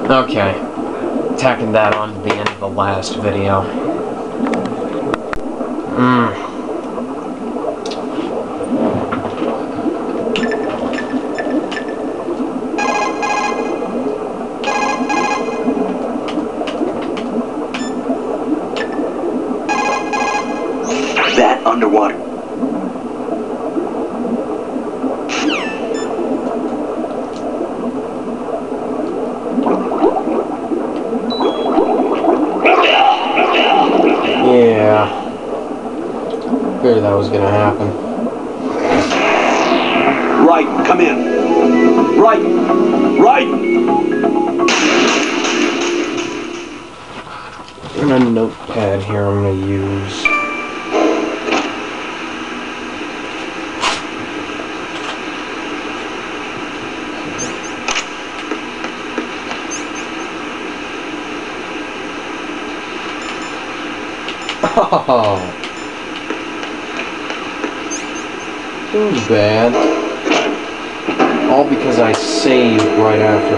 Okay, tacking that on to the end of the last video. That underwater. Yeah, figured that was gonna happen. Right, come in. Right, right. And a notepad here I'm gonna use. Oh, too bad. All because I saved right after.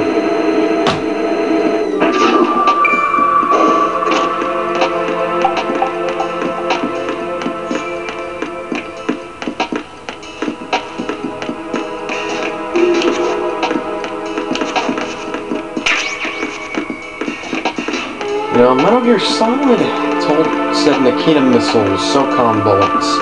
You know, Metal Gear Solid said Nikita missiles, SOCOM bullets.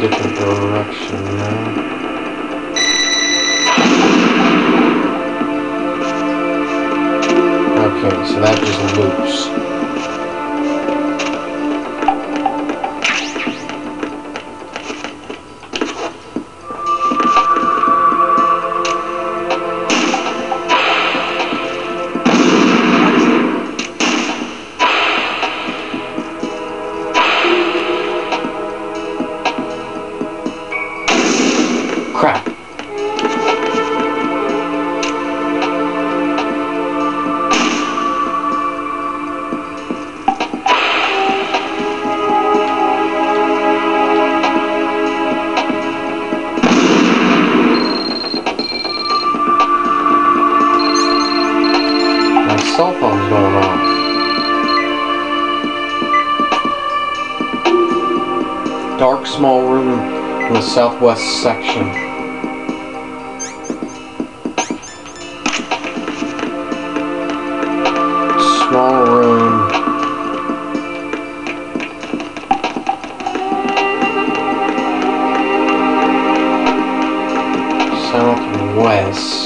Different direction now. Okay, so that just loops. Crap. My cell phone's going off. Dark small room in the southwest section. Small room. Southwest.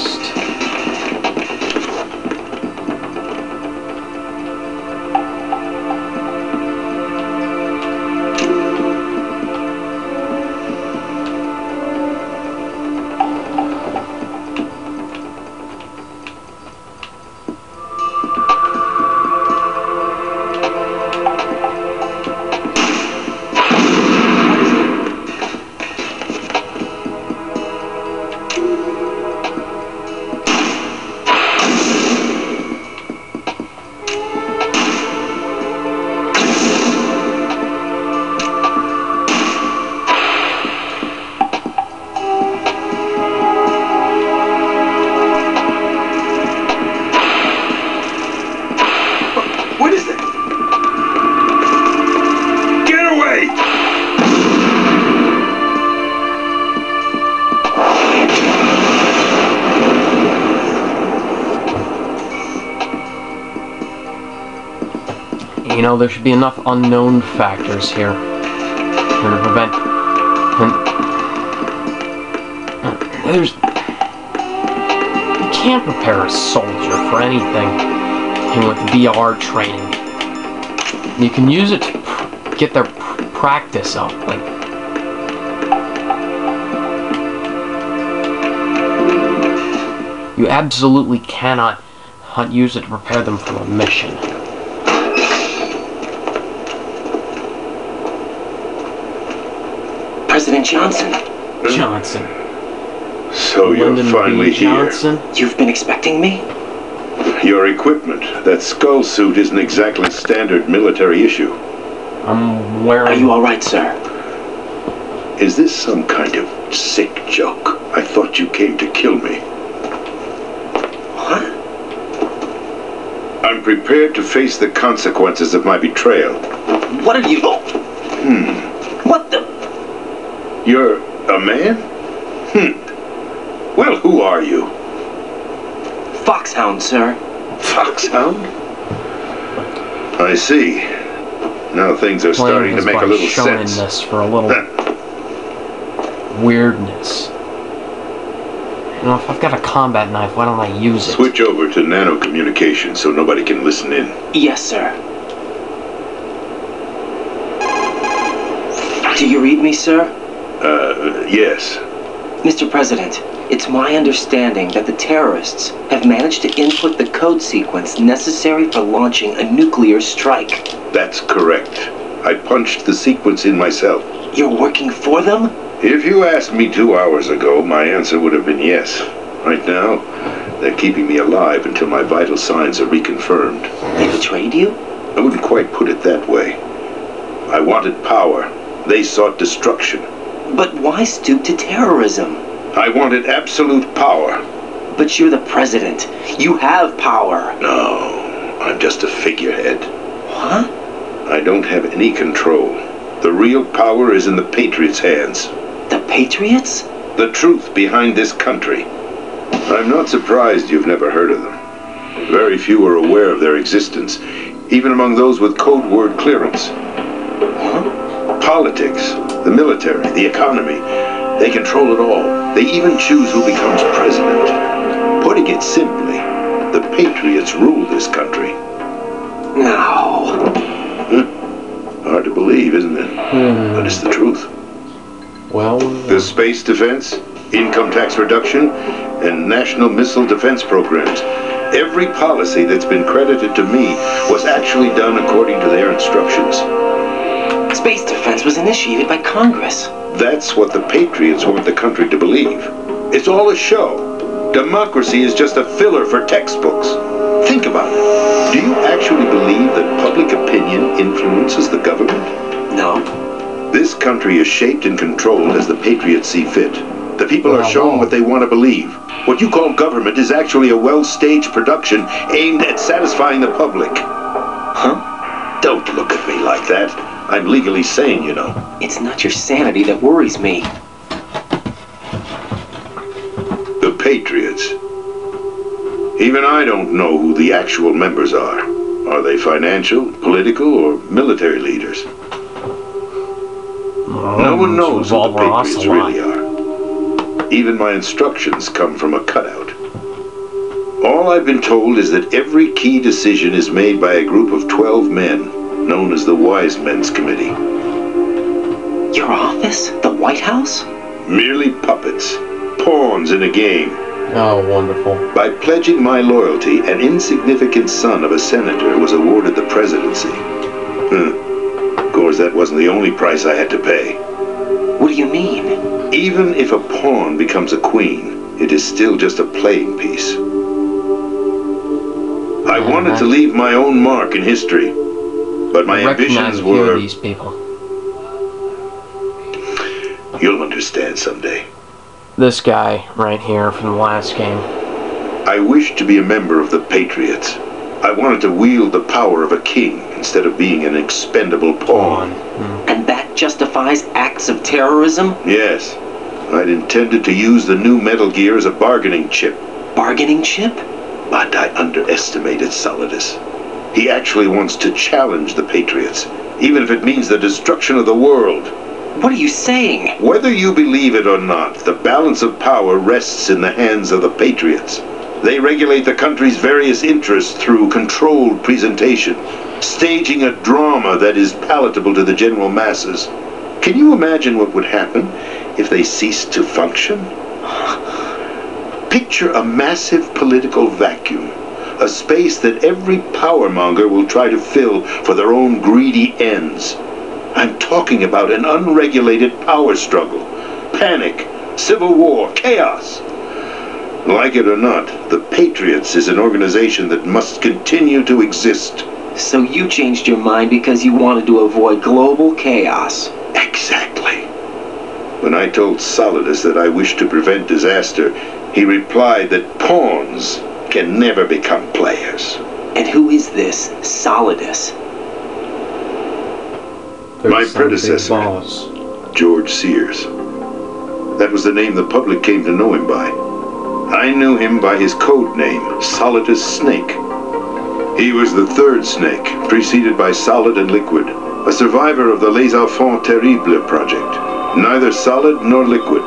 You know, there should be enough unknown factors here to prevent... There's... You can't prepare a soldier for anything with VR training. You can use it to get their practice up, like... You absolutely cannot use it to prepare them for a mission. President Johnson. Johnson. So you're finally here. You've been expecting me? Your equipment, that skull suit, isn't exactly standard military issue. I'm wearing... Are you alright, sir? Is this some kind of sick joke? I thought you came to kill me. What? I'm prepared to face the consequences of my betrayal. What are you... What the... You're a man? Well, who are you? Foxhound, sir. Foxhound? I see. Now things are starting to make a little sense. This for a little weirdness. You know, if I've got a combat knife, why don't I use it? Switch over to nano communication so nobody can listen in. Yes, sir. Do you read me, sir? Yes. Mr. President, it's my understanding that the terrorists have managed to input the code sequence necessary for launching a nuclear strike. That's correct. I punched the sequence in myself. You're working for them? If you asked me 2 hours ago, my answer would have been yes. Right now, they're keeping me alive until my vital signs are reconfirmed. They betrayed you? I wouldn't quite put it that way. I wanted power. They sought destruction. But why stoop to terrorism? I wanted absolute power. But you're the president. You have power. No, I'm just a figurehead. Huh? I don't have any control. The real power is in the Patriots' hands. The Patriots? The truth behind this country. I'm not surprised you've never heard of them. Very few are aware of their existence, even among those with code word clearance. Huh? Politics, the military, the economy, they control it all. They even choose who becomes president. Putting it simply, the Patriots rule this country. No. Hard to believe, isn't it? But it's the truth. Well... The space defense, income tax reduction, and national missile defense programs. Every policy that's been credited to me was actually done according to their instructions. Space defense was initiated by Congress. That's what the Patriots want the country to believe. It's all a show. Democracy is just a filler for textbooks. Think about it. Do you actually believe that public opinion influences the government? No. This country is shaped and controlled as the Patriots see fit. The people are shown what they want to believe. What you call government is actually a well-staged production aimed at satisfying the public. Huh? Don't look at me like that. I'm legally sane, you know. It's not your sanity that worries me. The Patriots. Even I don't know who the actual members are. Are they financial, political, or military leaders? No one knows who the Patriots really are. Even my instructions come from a cutout. All I've been told is that every key decision is made by a group of 12 men, known as the Wise Men's Committee. Your office? The White House? Merely puppets, pawns in a game. Oh, wonderful. By pledging my loyalty, an insignificant son of a senator was awarded the presidency. Of course, that wasn't the only price I had to pay. What do you mean? Even if a pawn becomes a queen, it is still just a playing piece. I wanted to leave my own mark in history, but my ambitions were... these people. You'll understand someday. This guy right here from the last game. I wished to be a member of the Patriots. I wanted to wield the power of a king instead of being an expendable pawn. And that justifies acts of terrorism? Yes. I'd intended to use the new Metal Gear as a bargaining chip. Bargaining chip? But I underestimated Solidus. He actually wants to challenge the Patriots, even if it means the destruction of the world. What are you saying? Whether you believe it or not, the balance of power rests in the hands of the Patriots. They regulate the country's various interests through controlled presentation, staging a drama that is palatable to the general masses. Can you imagine what would happen if they ceased to function? Picture a massive political vacuum, a space that every powermonger will try to fill for their own greedy ends. I'm talking about an unregulated power struggle, panic, civil war, chaos. Like it or not, the Patriots is an organization that must continue to exist. So you changed your mind because you wanted to avoid global chaos. Exactly. When I told Solidus that I wished to prevent disaster, he replied that pawns can never become players. And who is this Solidus? My predecessor, George Sears. That was the name the public came to know him by. I knew him by his code name, Solidus Snake. He was the third Snake, preceded by Solid and Liquid, a survivor of the Les Enfants Terribles project. Neither solid nor liquid.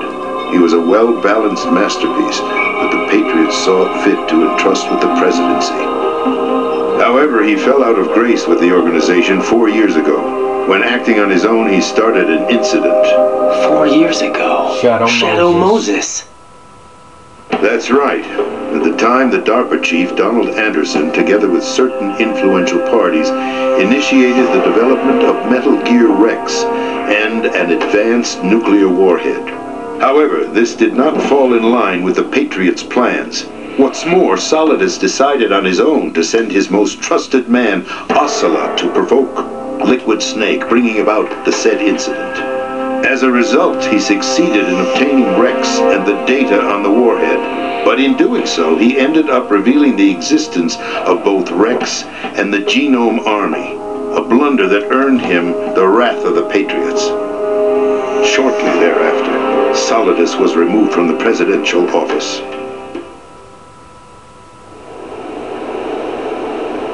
He was a well-balanced masterpiece that the Patriots saw it fit to entrust with the presidency. However, he fell out of grace with the organization 4 years ago. When acting on his own, he started an incident. 4 years ago? Shadow Moses. That's right. At the time, the DARPA chief, Donald Anderson, together with certain influential parties, initiated the development of Metal Gear Rex and an advanced nuclear warhead. However, this did not fall in line with the Patriots' plans. What's more, Solidus decided on his own to send his most trusted man, Ocelot, to provoke Liquid Snake, bringing about the said incident. As a result, he succeeded in obtaining Rex and the data on the warhead, but in doing so, he ended up revealing the existence of both Rex and the Genome Army, a blunder that earned him the wrath of the Patriots. Shortly thereafter, Solidus was removed from the presidential office.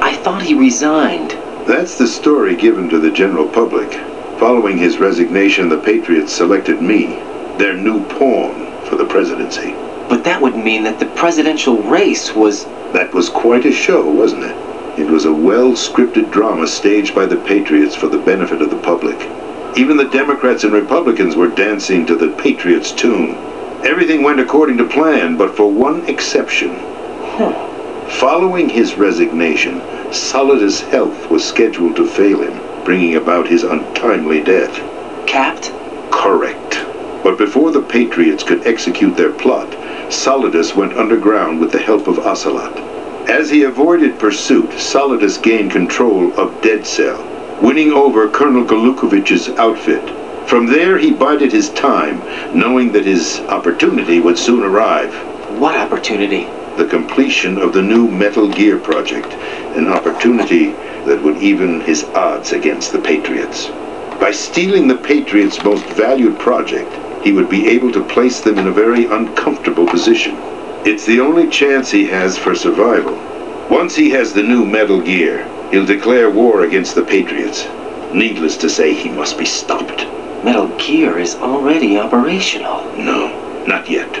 I thought he resigned. That's the story given to the general public. Following his resignation, the Patriots selected me, their new pawn, for the presidency. But that would mean that the presidential race was... That was quite a show, wasn't it? It was a well-scripted drama staged by the Patriots for the benefit of the public. Even the Democrats and Republicans were dancing to the Patriots' tune. Everything went according to plan, but for one exception. Following his resignation, Solidus' health was scheduled to fail him, bringing about his untimely death. Capped? Correct. But before the Patriots could execute their plot, Solidus went underground with the help of Ocelot. As he avoided pursuit, Solidus gained control of Dead Cell, winning over Colonel Golukovich's outfit. From there, he bided his time, knowing that his opportunity would soon arrive. What opportunity? The completion of the new Metal Gear project, an opportunity that would even his odds against the Patriots. By stealing the Patriots' most valued project, he would be able to place them in a very uncomfortable position. It's the only chance he has for survival. Once he has the new Metal Gear, he'll declare war against the Patriots. Needless to say, he must be stopped. Metal Gear is already operational. No, not yet.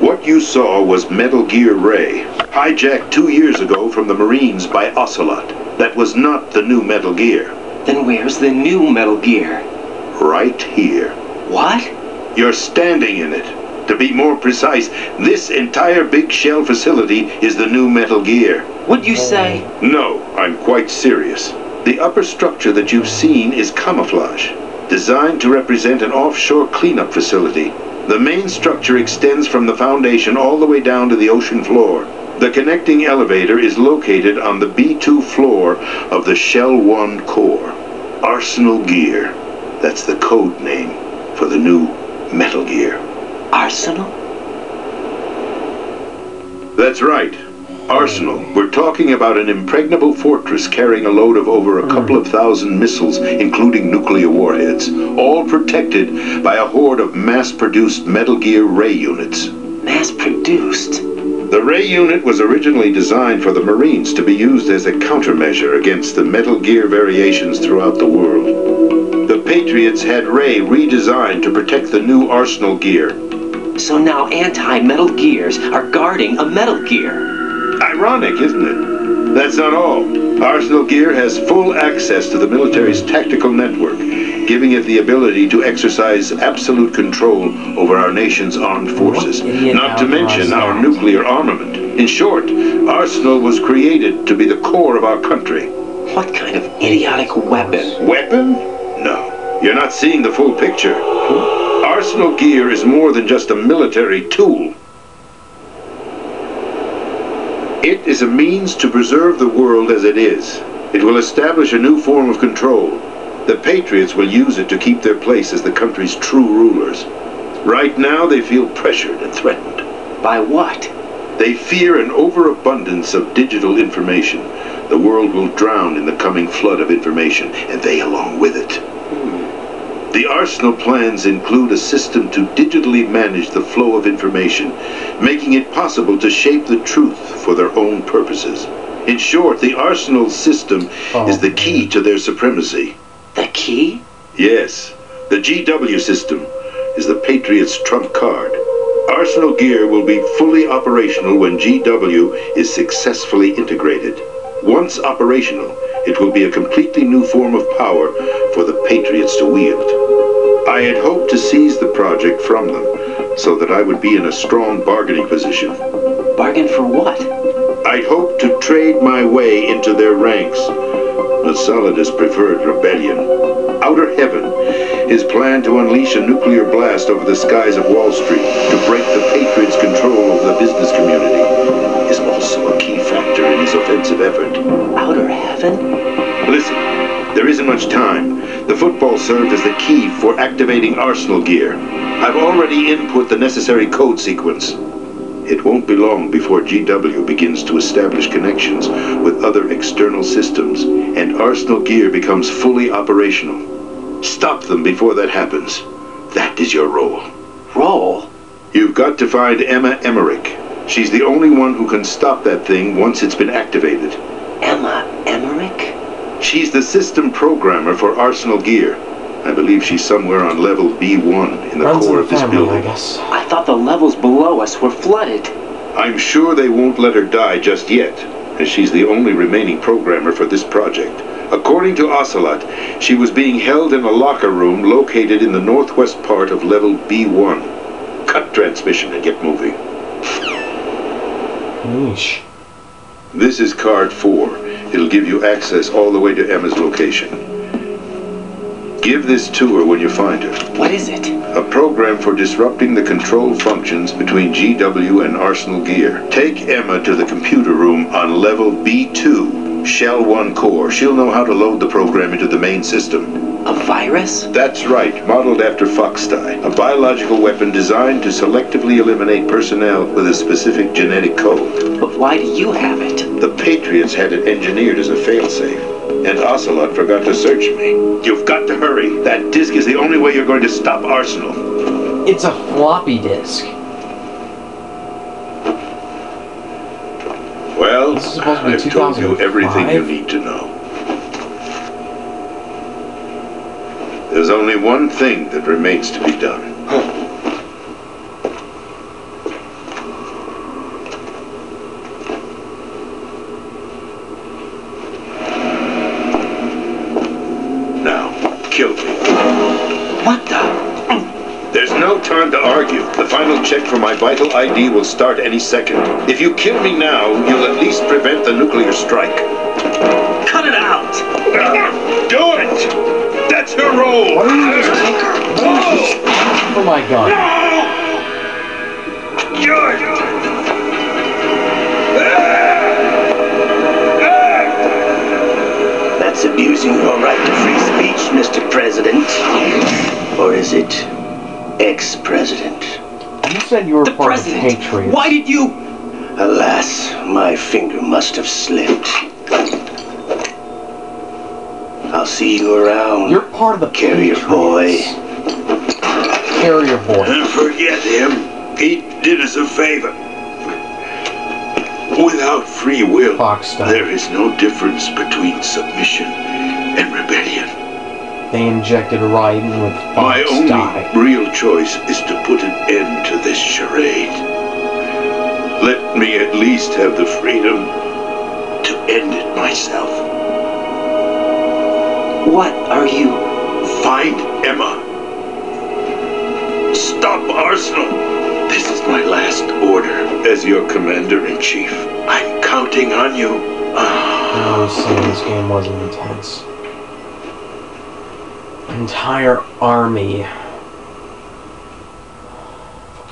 What you saw was Metal Gear Ray, hijacked 2 years ago from the Marines by Ocelot. That was not the new Metal Gear. Then where's the new Metal Gear? Right here. What? You're standing in it. To be more precise, this entire big shell facility is the new Metal Gear. What'd you say? No, I'm quite serious. The upper structure that you've seen is camouflage, designed to represent an offshore cleanup facility. The main structure extends from the foundation all the way down to the ocean floor. The connecting elevator is located on the B2 floor of the Shell 1 core. Arsenal Gear. That's the code name for the new Metal Gear. Arsenal? That's right. Arsenal, we're talking about an impregnable fortress carrying a load of over a couple of thousand missiles, including nuclear warheads, all protected by a horde of mass-produced Metal Gear Ray units. Mass-produced? The Ray unit was originally designed for the Marines to be used as a countermeasure against the Metal Gear variations throughout the world. The Patriots had Ray redesigned to protect the new Arsenal gear. So now anti-Metal Gears are guarding a Metal Gear. Ironic, isn't it? That's not all. Arsenal Gear has full access to the military's tactical network, giving it the ability to exercise absolute control over our nation's armed forces, not to mention our nuclear armament. In short, Arsenal was created to be the core of our country. What kind of idiotic weapon? Weapon? No. You're not seeing the full picture. Arsenal Gear is more than just a military tool. It is a means to preserve the world as it is. It will establish a new form of control. The Patriots will use it to keep their place as the country's true rulers. Right now, they feel pressured and threatened. By what? They fear an overabundance of digital information. The world will drown in the coming flood of information, and they along with it. The Arsenal plans include a system to digitally manage the flow of information, making it possible to shape the truth for their own purposes. In short, the Arsenal system is the key to their supremacy. The key? Yes. The GW system is the Patriots' trump card. Arsenal Gear will be fully operational when GW is successfully integrated. Once operational, it will be a completely new form of power for the Patriots to wield. I had hoped to seize the project from them, so that I would be in a strong bargaining position. Bargain for what? I'd hoped to trade my way into their ranks, but Solidus preferred rebellion. Outer Heaven, his plan to unleash a nuclear blast over the skies of Wall Street to break the Patriots' control over the business community, is also a key factor in his offensive effort. Outer Heaven? Listen, there isn't much time. The football served as the key for activating Arsenal Gear. I've already input the necessary code sequence. It won't be long before GW begins to establish connections with other external systems, and Arsenal Gear becomes fully operational. Stop them before that happens. That is your role. Role? You've got to find Emma Emmerich. She's the only one who can stop that thing once it's been activated. Emma Emmerich? She's the system programmer for Arsenal Gear. I believe she's somewhere on level B1 in the core of this building. I guess. I thought the levels below us were flooded. I'm sure they won't let her die just yet, as she's the only remaining programmer for this project. According to Ocelot, she was being held in a locker room located in the northwest part of level B1. Cut transmission and get moving. Yeesh. This is card 4. It'll give you access all the way to Emma's location. Give this to her when you find her. What is it? A program for disrupting the control functions between GW and Arsenal Gear. Take Emma to the computer room on level B2, Shell 1 core. She'll know how to load the program into the main system. A virus? That's right, modeled after Foxdie, a biological weapon designed to selectively eliminate personnel with a specific genetic code. But why do you have it? The Patriots had it engineered as a failsafe, and Ocelot forgot to search me. You've got to hurry. That disk is the only way you're going to stop Arsenal. It's a floppy disk. Well, This is supposed to be I've told you 2005? everything you need to know. There's only one thing that remains to be done. Now, kill me. What the? There's no time to argue. The final check for my vital ID will start any second. If you kill me now, you'll at least prevent the nuclear strike. Cut it out! Do it! That's her role! What are you doing? Oh my god. That's abusing your right to free speech, Mr. President. Or is it ex-president? You said you were The part of president! Patriots. Why did you... Alas, my finger must have slipped. I'll see you around. You're part of the Carrier boy. Carrier boy. Forget him. He did us a favor. Without free will, Foxstone. there is no difference between submission and rebellion. They injected Raiden with My Fox only dye. real choice is to put an end to this charade. Let me at least have the freedom to end it myself. What are you? Find Emma. Stop Arsenal. This is my last order as your commander-in-chief. I'm counting on you. I was saying this game wasn't intense. Entire army.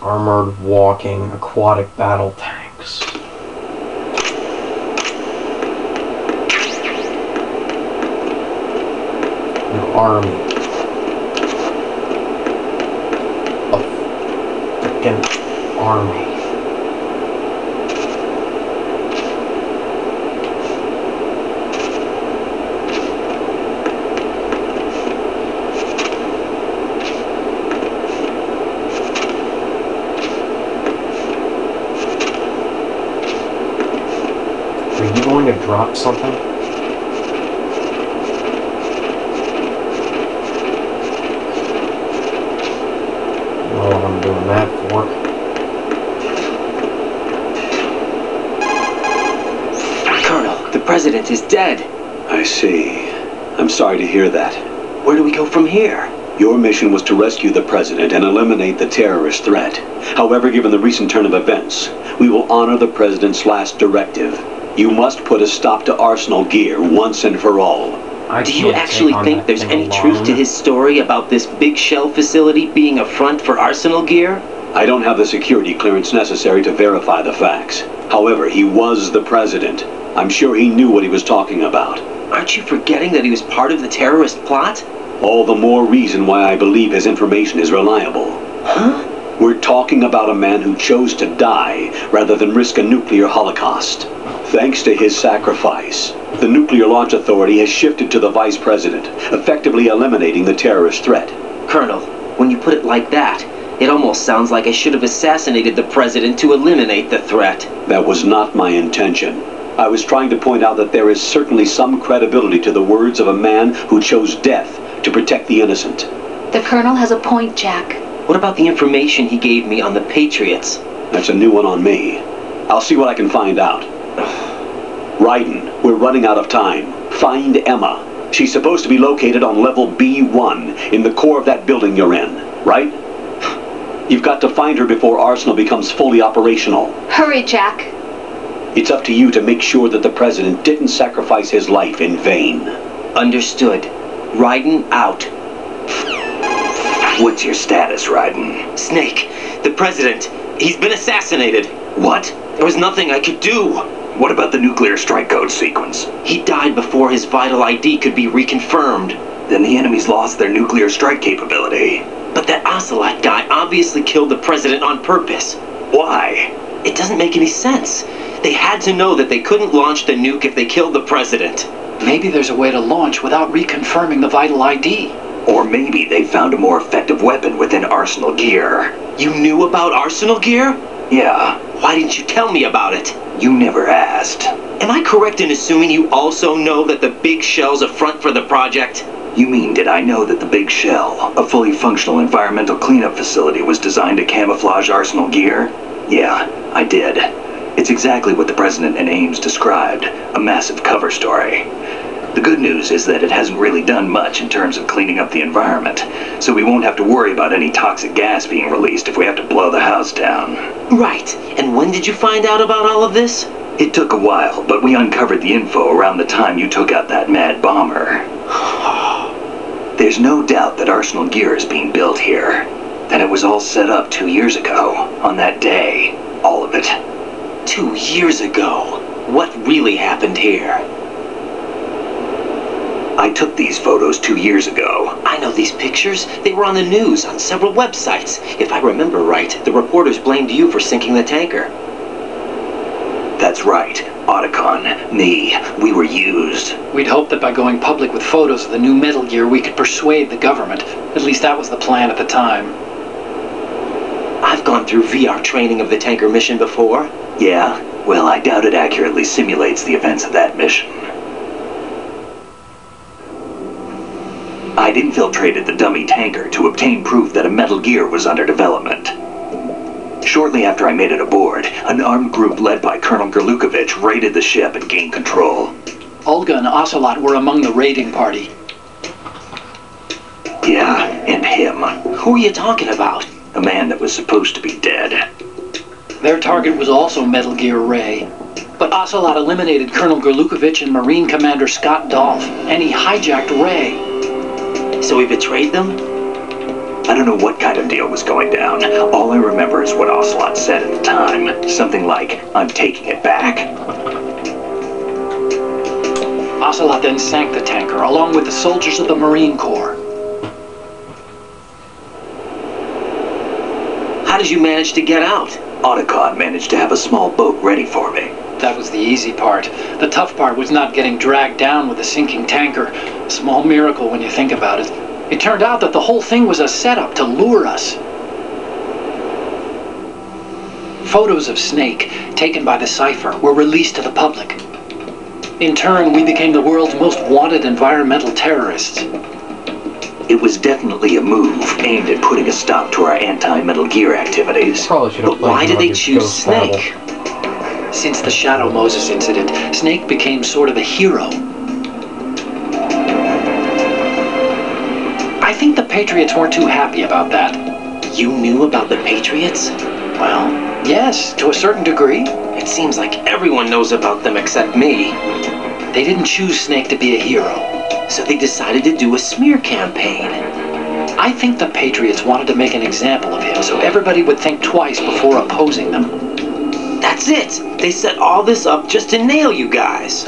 Armored walking aquatic battle tanks. An army. A freaking army. Are you going to drop something? I don't know what I'm doing that for. Colonel, the president is dead. I see. I'm sorry to hear that. Where do we go from here? Your mission was to rescue the president and eliminate the terrorist threat. However, given the recent turn of events, we will honor the president's last directive. You must put a stop to Arsenal Gear once and for all. Do you actually think there's any truth to his story about this big shell facility being a front for Arsenal Gear? I don't have the security clearance necessary to verify the facts. However, he was the president. I'm sure he knew what he was talking about. Aren't you forgetting that he was part of the terrorist plot? All the more reason why I believe his information is reliable. Huh? We're talking about a man who chose to die rather than risk a nuclear holocaust. Thanks to his sacrifice, the Nuclear Launch Authority has shifted to the vice president, effectively eliminating the terrorist threat. Colonel, when you put it like that, it almost sounds like I should have assassinated the president to eliminate the threat. That was not my intention. I was trying to point out that there is certainly some credibility to the words of a man who chose death to protect the innocent. The Colonel has a point, Jack. What about the information he gave me on the Patriots? That's a new one on me. I'll see what I can find out. Raiden, we're running out of time. Find Emma. She's supposed to be located on level B1 in the core of that building you're in, right? You've got to find her before Arsenal becomes fully operational. Hurry, Jack. It's up to you to make sure that the president didn't sacrifice his life in vain. Understood. Raiden out. What's your status, Raiden? Snake, the president, he's been assassinated. What? There was nothing I could do. What about the nuclear strike code sequence? He died before his vital ID could be reconfirmed. Then the enemy's lost their nuclear strike capability. But that Ocelot guy obviously killed the president on purpose. Why? It doesn't make any sense. They had to know that they couldn't launch the nuke if they killed the president. Maybe there's a way to launch without reconfirming the vital ID. Or maybe they found a more effective weapon within Arsenal Gear. You knew about Arsenal Gear? Yeah. Why didn't you tell me about it? You never asked. Am I correct in assuming you also know that the big shell's a front for the project? You mean, did I know that the Big Shell, a fully functional environmental cleanup facility, was designed to camouflage Arsenal Gear? Yeah, I did. It's exactly what the President and Ames described, a massive cover story. The good news is that it hasn't really done much in terms of cleaning up the environment, so we won't have to worry about any toxic gas being released if we have to blow the house down. Right. And when did you find out about all of this? It took a while, but we uncovered the info around the time you took out that mad bomber. There's no doubt that Arsenal Gear is being built here. And it was all set up 2 years ago, on that day. All of it. 2 years ago? What really happened here? I took these photos 2 years ago. I know these pictures. They were on the news, on several websites. If I remember right, the reporters blamed you for sinking the tanker. That's right. Otacon, me, we were used. We'd hoped that by going public with photos of the new Metal Gear, we could persuade the government. At least that was the plan at the time. I've gone through VR training of the tanker mission before. Yeah? Well, I doubt it accurately simulates the events of that mission. I'd infiltrated the dummy tanker to obtain proof that a Metal Gear was under development. Shortly after I made it aboard, an armed group led by Colonel Gerlukovich raided the ship and gained control. Olga and Ocelot were among the raiding party. Yeah, and him. Who are you talking about? A man that was supposed to be dead. Their target was also Metal Gear Ray. But Ocelot eliminated Colonel Gerlukovich and Marine Commander Scott Dolph, and he hijacked Ray. So he betrayed them? I don't know what kind of deal was going down. All I remember is what Ocelot said at the time. Something like, I'm taking it back. Ocelot then sank the tanker, along with the soldiers of the Marine Corps. How did you manage to get out? Otacon managed to have a small boat ready for me. That was the easy part. The tough part was not getting dragged down with a sinking tanker. A small miracle when you think about it. It turned out that the whole thing was a setup to lure us. Photos of Snake, taken by the Cypher, were released to the public. In turn, we became the world's most wanted environmental terrorists. It was definitely a move aimed at putting a stop to our anti-Metal Gear activities. Probably should have But why played did they Rugged choose Ghost Battle. Snake? Since the Shadow Moses incident, Snake became sort of a hero. I think the Patriots weren't too happy about that. You knew about the Patriots? Well, yes, to a certain degree. It seems like everyone knows about them except me. They didn't choose Snake to be a hero. So they decided to do a smear campaign. I think the Patriots wanted to make an example of him so everybody would think twice before opposing them. That's it! They set all this up just to nail you guys.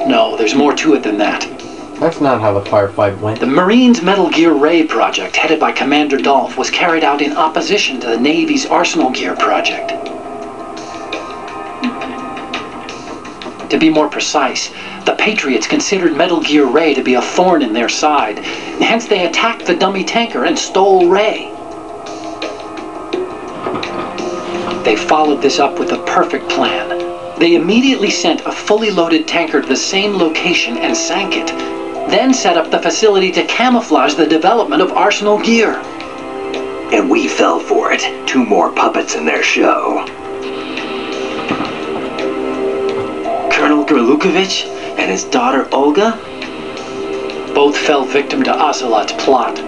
No, there's more to it than that. That's not how the firefight went. The Marines' Metal Gear Ray project, headed by Commander Dolph, was carried out in opposition to the Navy's Arsenal Gear project. To be more precise, the Patriots considered Metal Gear Ray to be a thorn in their side. Hence, they attacked the dummy tanker and stole Ray. They followed this up with a perfect plan. They immediately sent a fully loaded tanker to the same location and sank it. Then set up the facility to camouflage the development of Arsenal Gear. And we fell for it. 2 more puppets in their show. Colonel Gerlukovich and his daughter Olga? Both fell victim to Ocelot's plot.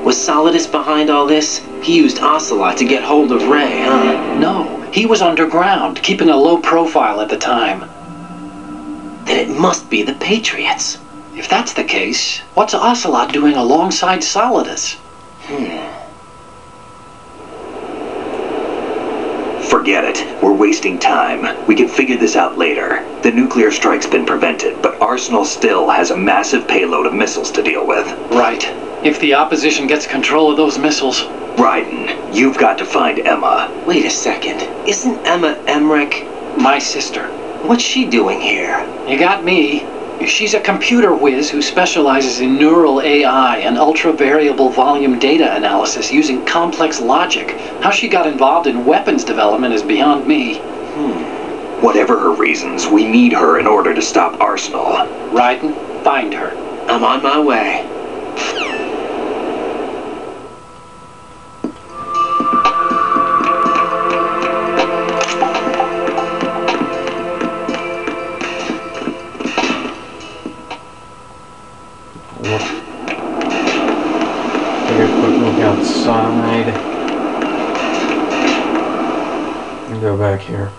Was Solidus behind all this? He used Ocelot to get hold of Ray, huh? No, he was underground, keeping a low profile at the time. Then it must be the Patriots. If that's the case, what's Ocelot doing alongside Solidus? Forget it. We're wasting time. We can figure this out later. The nuclear strike's been prevented, but Arsenal still has a massive payload of missiles to deal with. Right. If the opposition gets control of those missiles... Raiden, you've got to find Emma. Wait a second. Isn't Emma Emmerich? My sister. What's she doing here? You got me. She's a computer whiz who specializes in neural AI and ultra-variable volume data analysis using complex logic. How she got involved in weapons development is beyond me. Whatever her reasons, we need her in order to stop Arsenal. Raiden, find her. I'm on my way. Take a quick look outside. And go back here.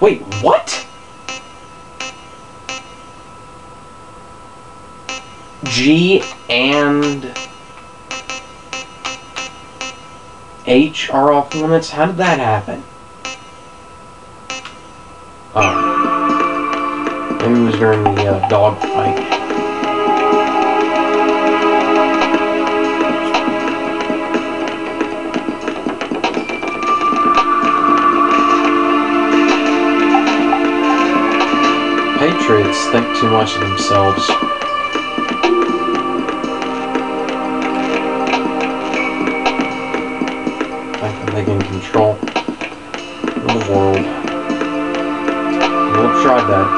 Wait, what? G and H are off limits? How did that happen? Oh. Maybe it was during the dog fight. too much of themselves. Think that they can control the world. We'll try that.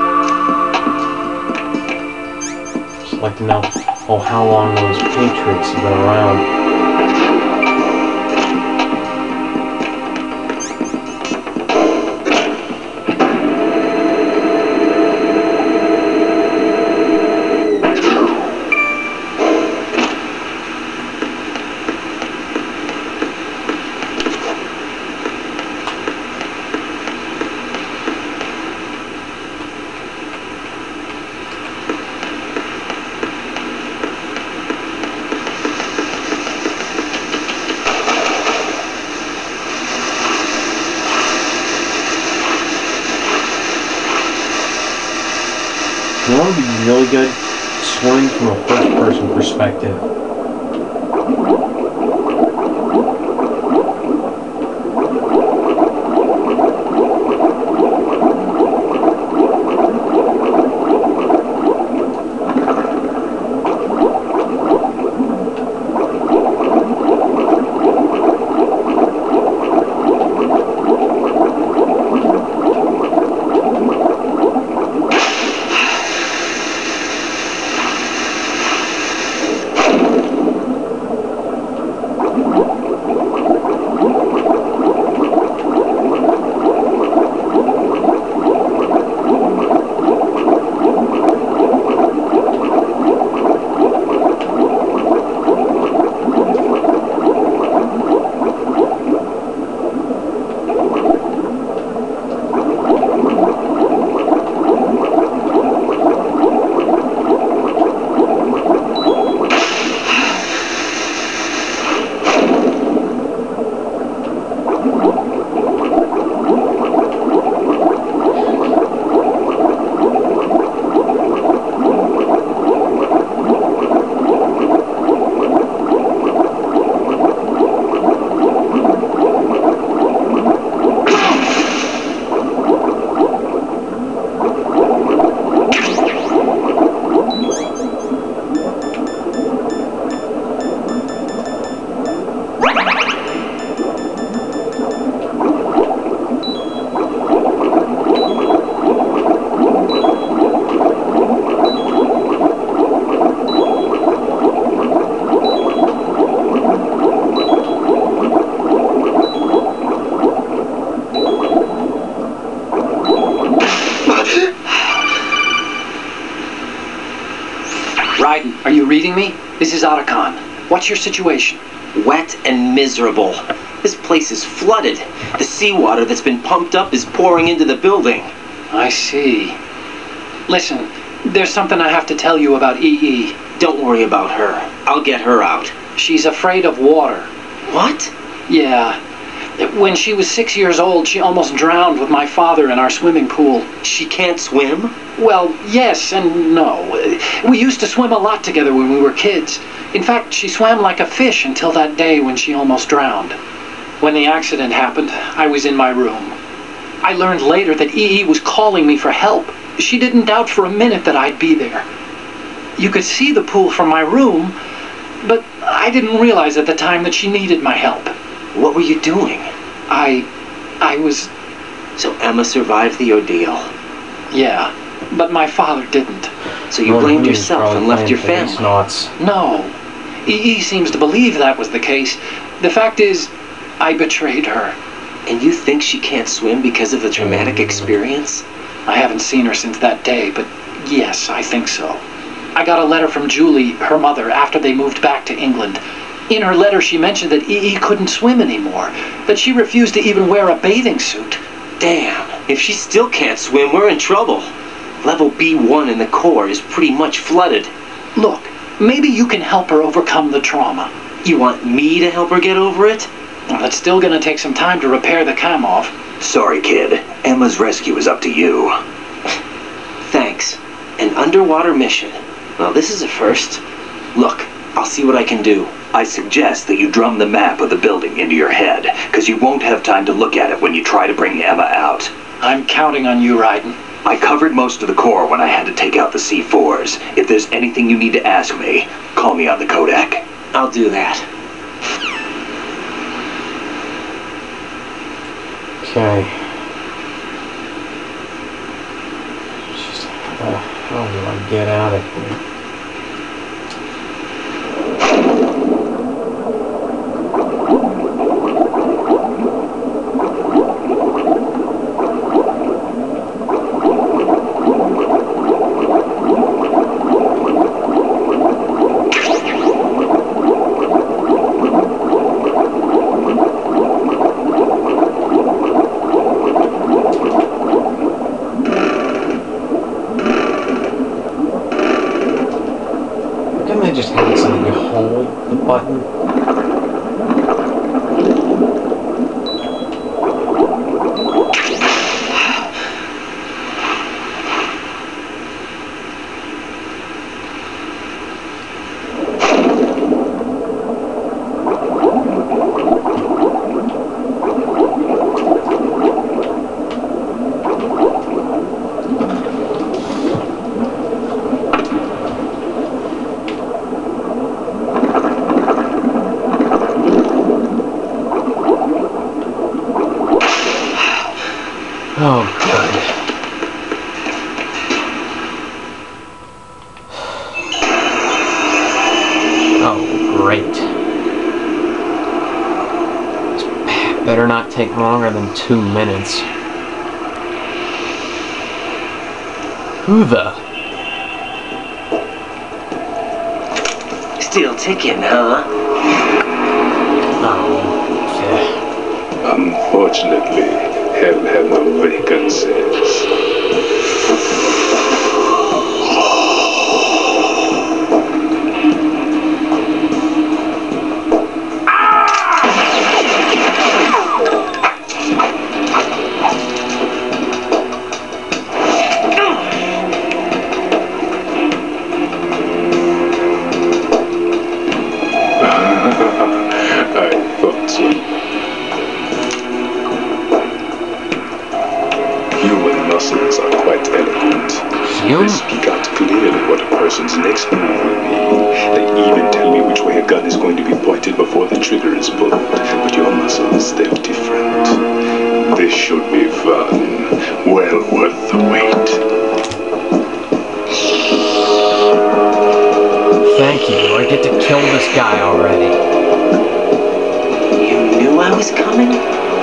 Just like to know, how long those Patriots have been around. You want to be really good swimming from a first-person perspective. Raiden, are you reading me? This is Otacon. What's your situation? Wet and miserable. This place is flooded. The seawater that's been pumped up is pouring into the building. I see. Listen, there's something I have to tell you about EE. Don't worry about her. I'll get her out. She's afraid of water. What? Yeah. When she was 6 years old, she almost drowned with my father in our swimming pool. She can't swim? Well, yes and no. We used to swim a lot together when we were kids. In fact, she swam like a fish until that day when she almost drowned. When the accident happened, I was in my room. I learned later that EE was calling me for help. She didn't doubt for a minute that I'd be there. You could see the pool from my room, but I didn't realize at the time that she needed my help. What were you doing? I was... So Emma survived the ordeal. Yeah, but my father didn't. So you blamed yourself and left your family? No. EE seems to believe that was the case. The fact is, I betrayed her. And you think she can't swim because of the traumatic experience? I haven't seen her since that day, but yes, I think so. I got a letter from Julie, her mother, after they moved back to England. In her letter, she mentioned that EE couldn't swim anymore, that she refused to even wear a bathing suit. Damn, if she still can't swim, we're in trouble. Level B1 in the core is pretty much flooded. Look, maybe you can help her overcome the trauma. You want me to help her get over it? Well, it's still gonna take some time to repair the Kamov. Sorry, kid. Emma's rescue is up to you. Thanks. An underwater mission. Well, this is a first. Look, I'll see what I can do. I suggest that you drum the map of the building into your head, because you won't have time to look at it when you try to bring Emma out. I'm counting on you, Raiden. I covered most of the core when I had to take out the C4s. If there's anything you need to ask me, call me on the Kodak. I'll do that. Okay. Just, how do I get out of here? They just have something to hold the button. Oh, God. Oh, great. This better not take longer than 2 minutes. Who the? Still ticking, huh? Oh, yeah. Unfortunately, hell had no vacancies. I thought so. Human muscles are quite eloquent. They speak out clearly what a person's next move will be. They even tell me which way a gun is going to be pointed before the trigger is pulled. But your muscles, they're different. This should be fun. Well worth the wait. Thank you. I get to kill this guy already. You knew I was coming?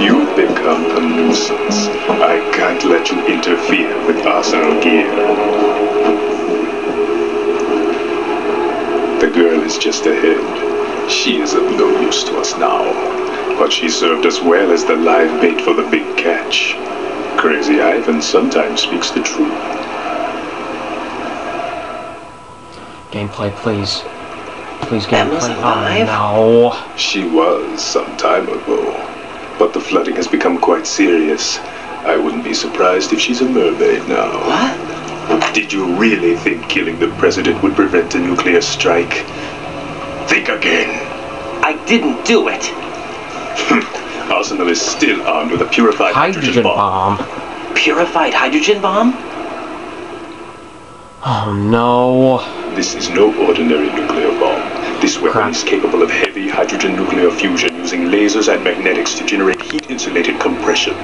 You've become a nuisance. I can't let you interfere with Arsenal gear. The girl is just ahead. She is of no use to us now. But she served us well as the live bait for the big catch. Crazy Ivan sometimes speaks the truth. Gameplay, please. Please, Emma's gameplay. alive? Oh, no. She was some time ago. But the flooding has become quite serious. I wouldn't be surprised if she's a mermaid now. What? Did you really think killing the president would prevent a nuclear strike? Think again. I didn't do it. Arsenal is still armed with a purified Hydrogen bomb. Purified hydrogen bomb? Oh, no. This is no ordinary nuclear bomb. This weapon Crap. is capable of heavy hydrogen nuclear fusion using lasers and magnetics to generate heat-insulated compression.